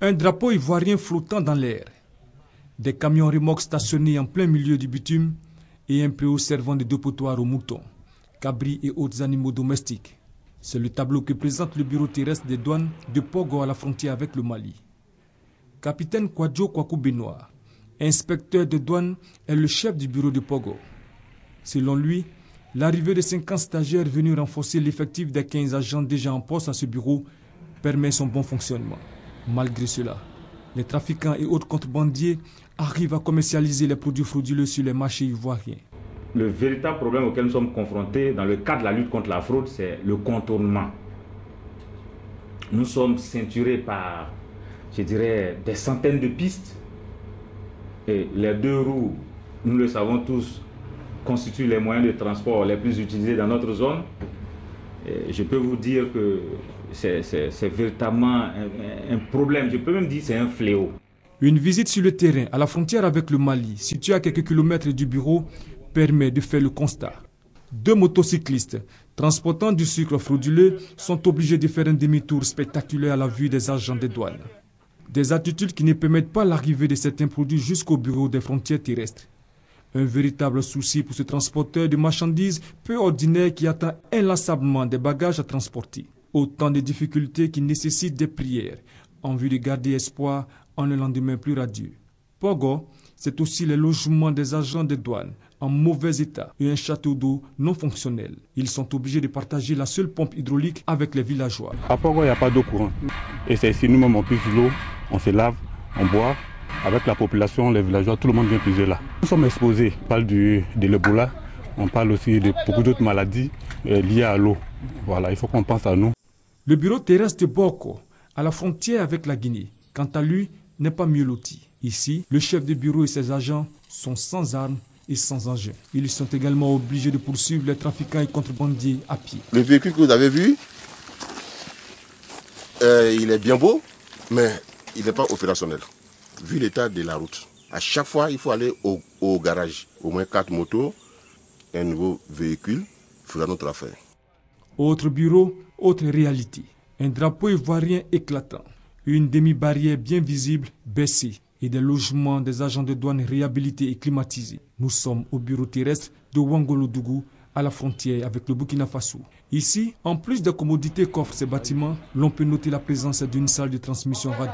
Un drapeau ivoirien flottant dans l'air. Des camions remorques stationnés en plein milieu du bitume et un préau servant de dépotoir aux moutons, cabris et autres animaux domestiques. C'est le tableau que présente le bureau terrestre des douanes de Pogo à la frontière avec le Mali. Capitaine Kwadjo Kwaku Benoît, inspecteur de douane, est le chef du bureau de Pogo. Selon lui, l'arrivée de 50 stagiaires venus renforcer l'effectif des 15 agents déjà en poste à ce bureau permet son bon fonctionnement. Malgré cela, les trafiquants et autres contrebandiers arrivent à commercialiser les produits frauduleux sur les marchés ivoiriens. Le véritable problème auquel nous sommes confrontés dans le cadre de la lutte contre la fraude, c'est le contournement. Nous sommes ceinturés par, je dirais, des centaines de pistes. Et les deux roues, nous le savons tous, constituent les moyens de transport les plus utilisés dans notre zone. Et je peux vous dire que c'est véritablement un problème. Je peux même dire que c'est un fléau. Une visite sur le terrain à la frontière avec le Mali, située à quelques kilomètres du bureau, permet de faire le constat. 2 motocyclistes transportant du sucre frauduleux sont obligés de faire un demi-tour spectaculaire à la vue des agents des douanes. Des attitudes qui ne permettent pas l'arrivée de certains produits jusqu'au bureau des frontières terrestres. Un véritable souci pour ce transporteur de marchandises peu ordinaire qui attend inlassablement des bagages à transporter. Autant de difficultés qui nécessitent des prières en vue de garder espoir en un lendemain plus radieux. Pogo, c'est aussi les logements des agents de douane en mauvais état et un château d'eau non fonctionnel. Ils sont obligés de partager la seule pompe hydraulique avec les villageois. À Pogo, il n'y a pas d'eau courante. Et c'est ici, nous-mêmes, on puise l'eau, on se lave, on boit. Avec la population, les villageois, tout le monde vient puiser là. Nous sommes exposés. On parle de l'Ebola, on parle aussi de beaucoup d'autres maladies liées à l'eau. Voilà, il faut qu'on pense à nous. Le bureau terrestre de Boko, à la frontière avec la Guinée, quant à lui, n'est pas mieux loti. Ici, le chef de bureau et ses agents sont sans armes et sans engins. Ils sont également obligés de poursuivre les trafiquants et contrebandiers à pied. Le véhicule que vous avez vu, il est bien beau, mais il n'est pas opérationnel. Vu l'état de la route, à chaque fois, il faut aller au garage. Au moins 4 motos, un nouveau véhicule, faisant notre affaire. Autre bureau, autre réalité. Un drapeau ivoirien éclatant, une demi-barrière bien visible baissée et des logements des agents de douane réhabilités et climatisés. Nous sommes au bureau terrestre de Ouangolodougou, à la frontière avec le Burkina Faso. Ici, en plus des commodités qu'offrent ces bâtiments, l'on peut noter la présence d'une salle de transmission radio.